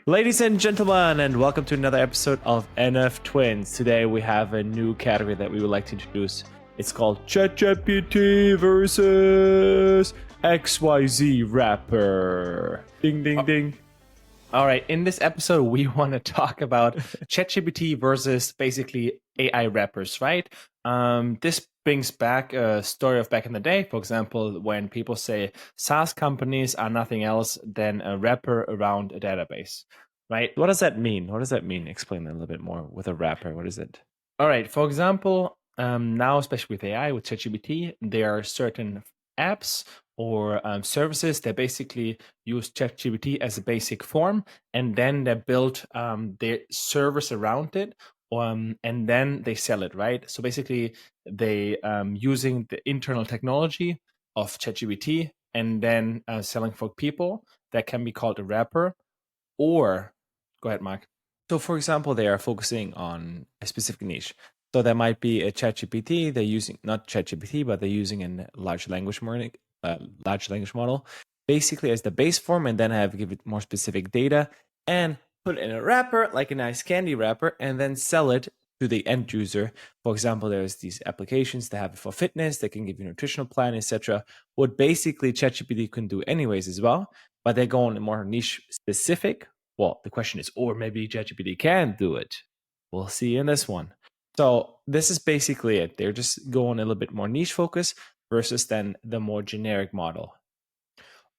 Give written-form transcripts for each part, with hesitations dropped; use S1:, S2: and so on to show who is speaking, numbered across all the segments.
S1: Ladies and gentlemen, and welcome to another episode of nftwins. Today we have a new category that we would like to introduce. It's called ChatGPT versus XYZ rapper. Ding, ding, ding. All right, in this episode, we want to talk about ChatGPT versus basically AI rappers, right? This brings back a story of back in the day. For example, when people say SaaS companies are nothing else than a wrapper around a database, right? What does that mean? What does that mean? Explain that a little bit more with a wrapper. What is it? All right, for example, now, especially with AI, with ChatGPT, there are certain apps or services that basically use ChatGPT as a basic form, and then they build their servers around it, and then they sell it, right? So basically, they using the internal technology of ChatGPT and then selling for people. That can be called a wrapper. Or, go ahead, Mark. So, for example, they are focusing on a specific niche. So there might be a ChatGPT. They're using not ChatGPT, but they're using a large language model, basically as the base form, and then give it more specific data and put it in a wrapper, like a nice candy wrapper, and then sell it to the end user. For example, there's these applications that have it for fitness. They can give you a nutritional plan, etc. What basically ChatGPT can do anyways as well, but they go on a more niche specific. Well, the question is, or maybe ChatGPT can do it. We'll see in this one. So this is basically it. They're just going a little bit more niche focus versus then the more generic model.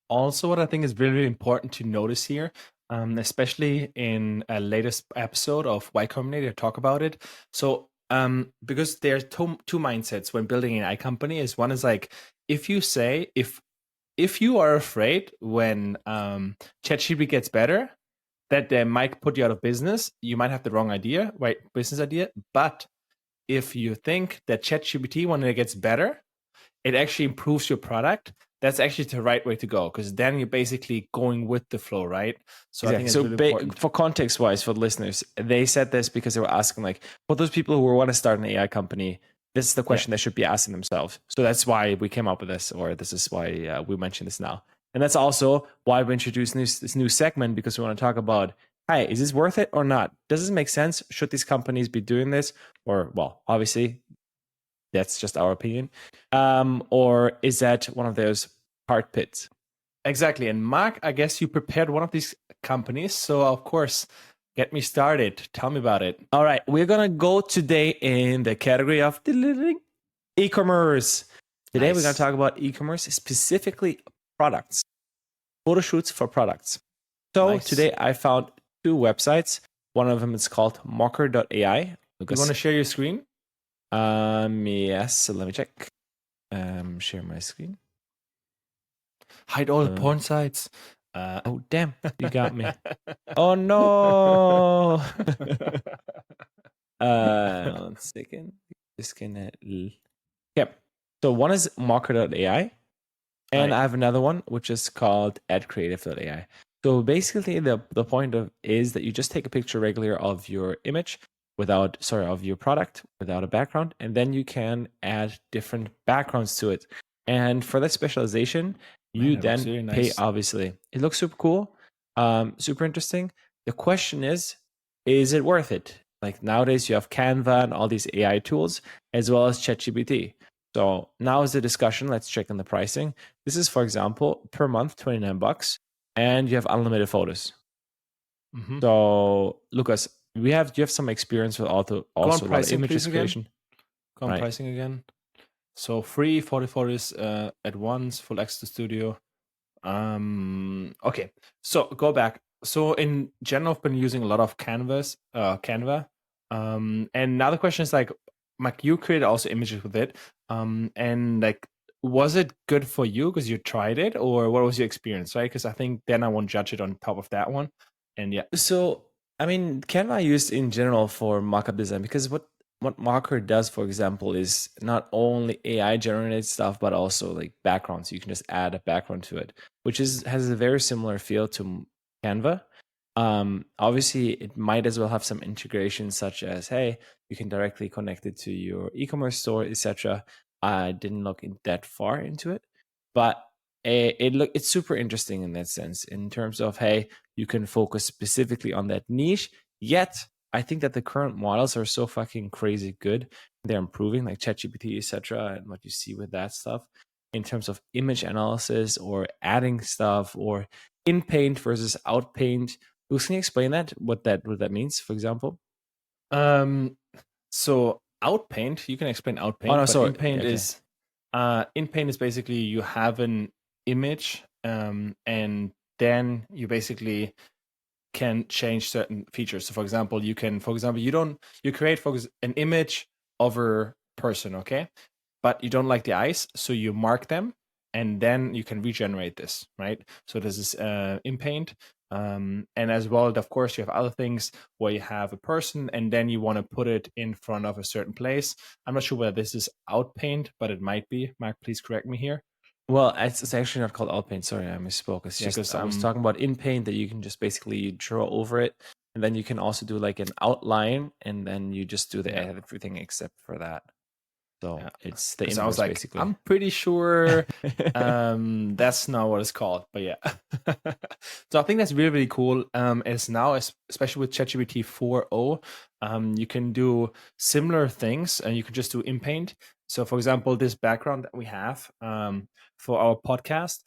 S1: Also, what I think is really, really important to notice here, especially in a latest episode of Y Combinator, talk about it. So because there's two mindsets when building an AI company. Is one is like, if you say if you are afraid when ChatGPT gets better, that they might put you out of business, you might have the wrong idea, right? Business idea. But if you think that ChatGPT, when it gets better, it actually improves your product, that's actually the right way to go, because then you're basically going with the flow, right? So exactly. I think it's really important. For context wise, for the listeners, they said this because they were asking, like, for those people who want to start an AI company, this is the question they should be asking themselves. So that's why we came up with this, or this is why we mentioned this now. And that's also why we introduced this new segment, because we want to talk about, hi, is this worth it or not? Does this make sense? Should these companies be doing this? Or, well, obviously, that's just our opinion. Or is that one of those hard pits? Exactly. And Mark, I guess you prepared one of these companies. So, of course, get me started. Tell me about it. All right. We're going to go today in the category of e-commerce. Today, we're going to talk about e-commerce, specifically products, photo shoots for products. So today I found two websites. One of them is called Mokker.ai. You want to share your screen? Yes. So let me check. Share my screen. Hide all the porn sites. Oh damn! You got me. Oh no! 1 second. Just gonna. Okay. So one is Mokker.ai. And I have another one, which is called Adcreative.ai. So basically, the point is that you just take a picture regular of your image of your product without a background, and then you can add different backgrounds to it. And for that specialization, you then pay, obviously. It looks super cool, super interesting. The question is it worth it? Like nowadays, you have Canva and all these AI tools, as well as ChatGPT. So now is the discussion. Let's check on the pricing. This is, for example, per month, $29, and you have unlimited photos. Mm-hmm. So, Lucas, you have some experience with also pricing, images creation. Go on pricing again. So free 40 photos at once, full access to studio. Okay, so go back. So in general, I've been using a lot of Canva. And now the question is like, Mike, you created also images with it. And like, was it good for you because you tried it, or what was your experience, right? Because I think then I won't judge it on top of that one. And yeah. So, I mean, Canva I used in general for mockup design, because what Mokker does, for example, is not only AI generated stuff, but also like backgrounds. You can just add a background to it, which has a very similar feel to Canva. Obviously, it might as well have some integration, such as, hey, you can directly connect it to your e-commerce store, etc. I didn't look that far into it, but it's super interesting in that sense, in terms of, hey, you can focus specifically on that niche. Yet, I think that the current models are so fucking crazy good. They're improving, like ChatGPT, etc., and what you see with that stuff in terms of image analysis or adding stuff or in paint versus out paint. Can you explain that? What that means, for example?
S2: So outpaint, you can explain outpaint,
S1: Oh no,
S2: but
S1: sorry.
S2: inpaint
S1: Okay.
S2: is inpaint is basically you have an image, and then you basically can change certain features. So for example, you create an image of a person, okay? But you don't like the eyes, so you mark them and then you can regenerate this, right? So this is in paint. And as well, of course, you have other things where you have a person and then you want to put it in front of a certain place. I'm not sure whether this is out paint, but it might be. Mark, please correct me here.
S1: Well, it's actually not called out paint. Sorry, I misspoke. It's just
S2: because
S1: I was talking about in paint that you can just basically draw over it, and then you can also do like an outline, and then you just do everything except for that. So it's the inverse,
S2: I was like,
S1: basically.
S2: I'm pretty sure that's not what it's called, but yeah. So I think that's really, really cool. As now, especially with ChatGPT 4.0, you can do similar things and you can just do in paint. So for example, this background that we have for our podcast,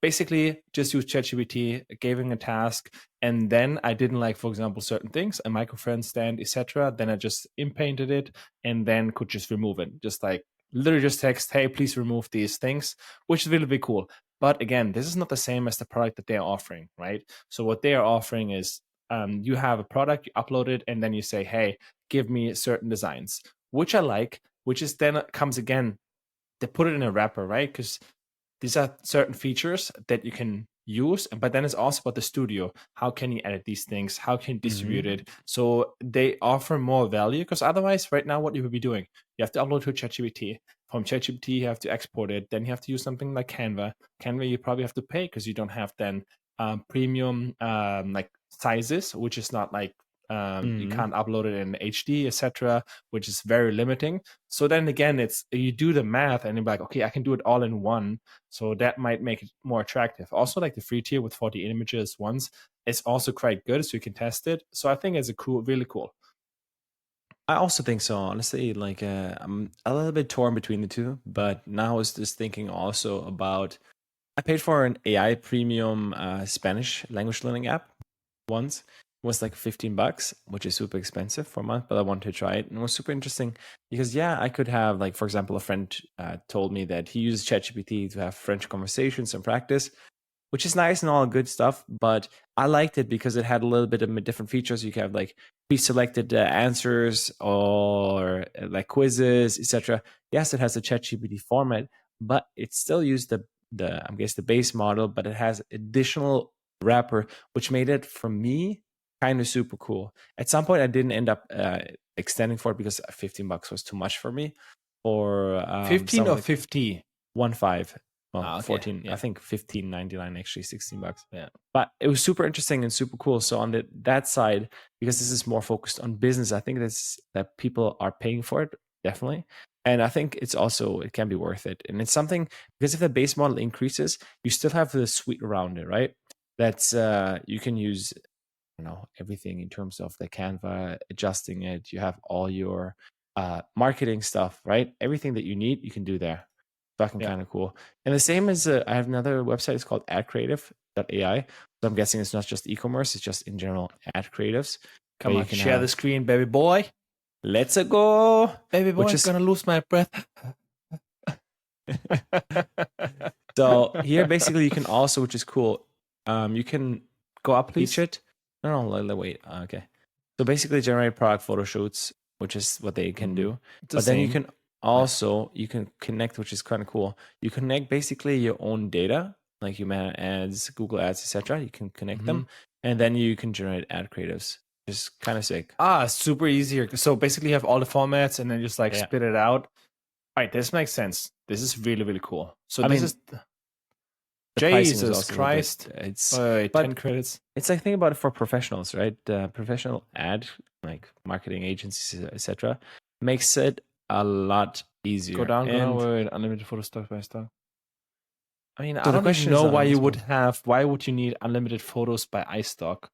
S2: basically just use ChatGPT, giving a task, and then I didn't like, for example, certain things, a microphone stand, etc. Then I just inpainted it and then could just remove it. Just like literally just text, hey, please remove these things, which is really, really cool. But again, this is not the same as the product that they're offering, right? So what they are offering is you have a product, you upload it, and then you say, hey, give me certain designs, which I like, which is then comes again, they put it in a wrapper, right? Because these are certain features that you can use, but then it's also about the studio. How can you edit these things? How can you distribute it? So they offer more value, because otherwise right now what you would be doing, you have to upload to ChatGPT. From ChatGPT you have to export it, then you have to use something like Canva you probably have to pay because you don't have then premium like sizes, which is not like you can't upload it in HD, etc., which is very limiting. So then again, it's you do the math and you're like, okay, I can do it all in one. So that might make it more attractive. Also, like the free tier with 40 images once is also quite good, so you can test it. So I think it's really cool.
S1: I also think so, honestly. Like, I'm a little bit torn between the two, but now I was just thinking also about. I paid for an AI premium Spanish language learning app once. It was like $15, which is super expensive for a month, but I wanted to try it. And it was super interesting because, I could have, like, for example, a friend told me that he uses ChatGPT to have French conversations and practice, which is nice and all good stuff. But I liked it because it had a little bit of different features. You can have like pre-selected answers or like quizzes, etc. Yes, it has a ChatGPT format, but it still used I guess the base model, but it has additional wrapper, which made it for me kind of super cool. At some point, I didn't end up extending for it because $15 was too much for me. Or
S2: 15 or 50?
S1: 1.5. Well,
S2: Okay,
S1: 14.
S2: yeah.
S1: I think $15.99 actually, $16.
S2: Yeah.
S1: But it was super interesting and super cool. So on that side, because this is more focused on business, I think that people are paying for it, definitely. And I think it can be worth it. And it's something, because if the base model increases, you still have the suite around it, right? That's you can use, everything in terms of the Canva, adjusting it. You have all your marketing stuff, right? Everything that you need, you can do there. Fucking kind of cool. And the same as I have another website. It's called Adcreative.ai. So I'm guessing it's not just e-commerce; it's just in general ad creatives.
S2: Come on, share the screen, baby boy.
S1: Let's go,
S2: baby boy. I'm gonna lose my breath.
S1: So here, basically, you can also, which is cool, you can
S2: go up, please.
S1: It. No, wait. Okay. So basically, generate product photo shoots, which is what they can do. But then you can also you can connect, which is kind of cool. You connect basically your own data, like Humana ads, Google ads, etc. You can connect them, and then you can generate ad creatives. Which is kind of sick.
S2: Super easier. So basically, you have all the formats, and then just like spit it out. All right, this makes sense. This is really, really cool. So is Jesus Christ.
S1: It's
S2: 10 credits.
S1: It's like, think about it for professionals, right? Professional ad, like marketing agencies, etc., makes it a lot easier.
S2: Go down. Wait, unlimited photo stock by stock. I mean, I
S1: So the
S2: don't
S1: question
S2: even
S1: is
S2: know
S1: on
S2: why
S1: this
S2: you would
S1: one.
S2: have. Why would you need unlimited photos by iStock?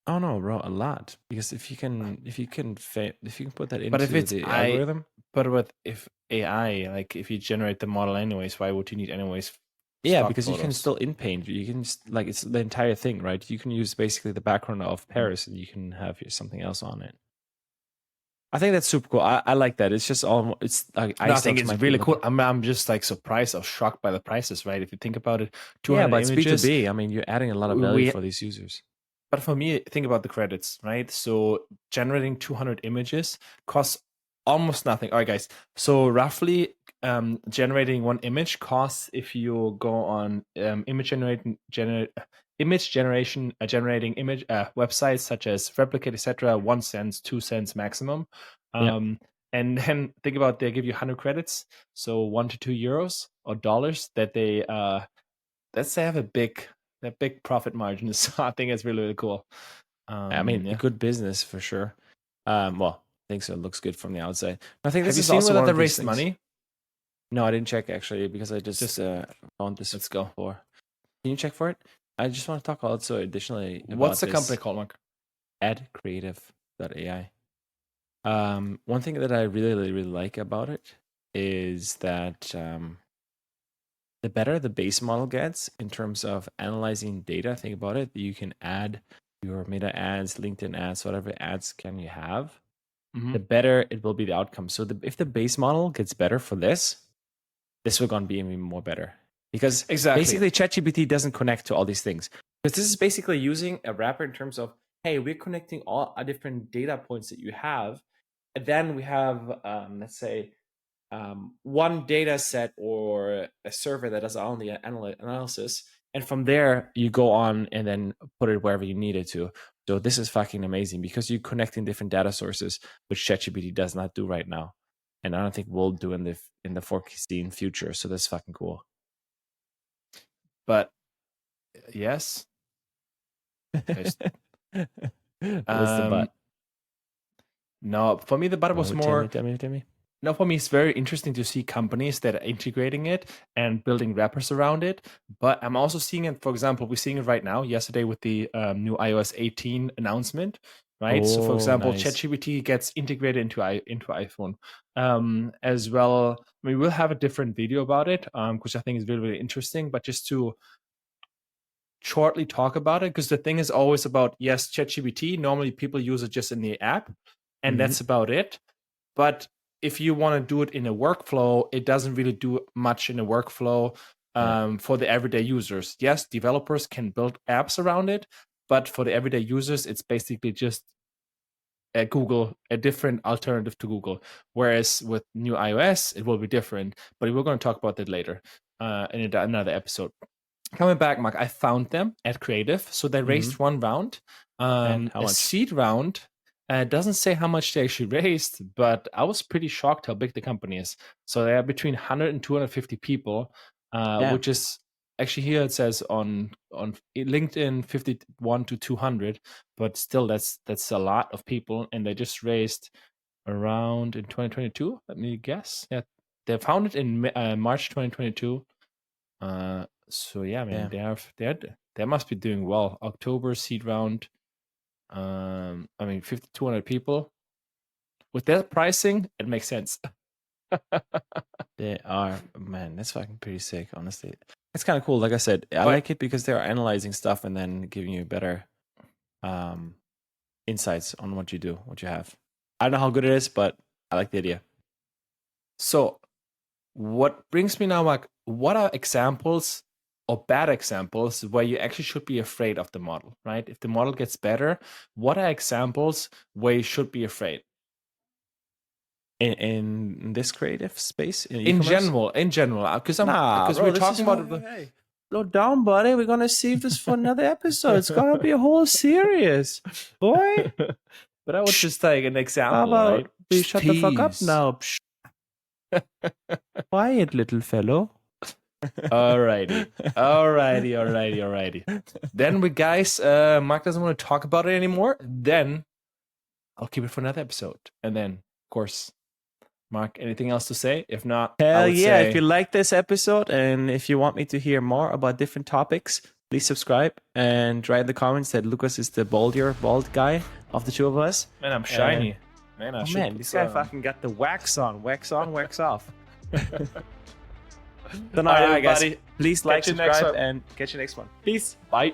S1: Oh no, bro, a lot. Because if you can put that
S2: But if
S1: into
S2: it's
S1: the algorithm,
S2: but with if AI, like if you generate the model anyways, why would you need anyways
S1: yeah,
S2: stock
S1: because you can
S2: photos?
S1: still in paint. You can like it's the entire thing, right? You can use basically the background of Paris, and you can have something else on it. I think that's super cool. I like that. It's just all it's like
S2: No, I think
S1: iStocks
S2: it's
S1: might be
S2: really cool.
S1: looking.
S2: I'm just like surprised or shocked by the prices, right? If you think about it,
S1: Yeah,
S2: 200
S1: but it's B two
S2: images.
S1: B. I mean, you're adding a lot of value
S2: We
S1: for these users.
S2: But for me, think about the credits, right? So generating 200 images costs almost nothing. All right, guys. So roughly, generating one image costs, if you go on image generation generating image websites such as Replicate, etc., 1 cent, 2 cents maximum.
S1: Yeah.
S2: And then think about they give you 100 credits, so €1 to €2 or dollars that they let's say have a big profit margin. So I think it's really, really cool.
S1: I mean, a
S2: Yeah.
S1: good business for sure. Well, I think so. It looks good from the outside. I think
S2: Have
S1: this
S2: you
S1: is
S2: seen
S1: also
S2: whether
S1: one
S2: they
S1: of these
S2: raised
S1: things.
S2: money?
S1: No, I didn't check actually because I just
S2: Just
S1: found this
S2: let's go.
S1: before. Can you check for it? I just want to talk also additionally
S2: What's
S1: about
S2: the company
S1: this
S2: called, Mark?
S1: Adcreative.ai. One thing that I really like about it is that the better the base model gets in terms of analyzing data, think about it. You can add your meta ads, LinkedIn ads, whatever ads can you have, the better it will be the outcome. So if the base model gets better for this will gonna be even more better. Because
S2: Exactly.
S1: basically ChatGPT doesn't connect to all these things. Because this is basically using a wrapper in terms of, hey, we're connecting all different data points that you have. And then we have, let's say, one data set or a server that does all the analysis. And from there, you go on and then put it wherever you need it to. So this is fucking amazing because you're connecting different data sources, which ChatGPT does not do right now. And I don't think we'll do in the foreseen future. So that's fucking cool.
S2: But yes.
S1: What's the
S2: Um
S1: but?
S2: no, for me the but was
S1: Oh, tell
S2: more.
S1: me.
S2: No, for me, it's very interesting to see companies that are integrating it and building wrappers around it. But I'm also seeing it, for example, we're seeing it right now, yesterday with the new iOS 18 announcement, right? So, for
S1: Oh,
S2: example,
S1: nice.
S2: ChatGPT gets integrated into iPhone as well. I mean, we'll have a different video about it, which I think is really, really interesting. But just to shortly talk about it, because the thing is always about, yes, ChatGPT, normally people use it just in the app, and
S1: Mm-hmm.
S2: that's about it. But if you want to do it in a workflow, it doesn't really do much in a workflow
S1: Yeah.
S2: for the everyday users. Yes, developers can build apps around it, but for the everyday users, it's basically just a different alternative to Google. Whereas with new iOS, it will be different. But we're going to talk about that later in another episode. Coming back, Mark, I found them at Creative. So they
S1: Mm-hmm.
S2: raised one round,
S1: And how
S2: a
S1: much?
S2: seed round. It doesn't say how much they actually raised, but I was pretty shocked how big the company is. So they are between 100 and 250 people,
S1: Damn.
S2: which is actually here it says on LinkedIn 51 to 200, but still that's a lot of people, and they just raised around in 2022. Let me guess. Yeah, they founded in March 2022. So yeah, I mean
S1: Damn.
S2: they must be doing well. October seed round. I mean 200 people. With that pricing, it makes sense.
S1: They are, man, that's fucking pretty sick, honestly. It's kind of cool. Like I said, I
S2: But
S1: like it because they're analyzing stuff and then giving you better um, insights on what you do, what you have. I don't know how good it is, but I like the idea.
S2: so what brings me now, like, what are examples or bad examples where you actually should be afraid of the model, right? If the model gets better, what are examples where you should be afraid?
S1: In this creative space, in e-commerce?
S2: In general, because
S1: Nah,
S2: because
S1: bro,
S2: we're
S1: this is
S2: talking
S1: how,
S2: about the.
S1: hey, slow down, buddy. We're gonna save this for another episode. It's gonna be a whole series, boy.
S2: But I would just take an
S1: How
S2: example, right?
S1: about we shut the fuck up
S2: Peace.
S1: now? Psh, quiet, little fellow.
S2: Alrighty. Then we guys, Mark doesn't want to talk about it anymore. Then I'll keep it for another episode. And then, of course, Mark, anything else to say? If not, I
S1: Hell
S2: would
S1: yeah.
S2: say,
S1: If you like this episode and if you want me to hear more about different topics, please subscribe and write in the comments that Lucas is the bald guy of the two of us.
S2: man, I'm shiny. Man, I
S1: Oh
S2: should
S1: man,
S2: put
S1: this guy
S2: some-
S1: fucking got the wax on, wax off. So now,
S2: All right, guys.
S1: everybody, please like,
S2: Catch you next
S1: subscribe,
S2: one.
S1: and catch you next one. Peace.
S2: Bye.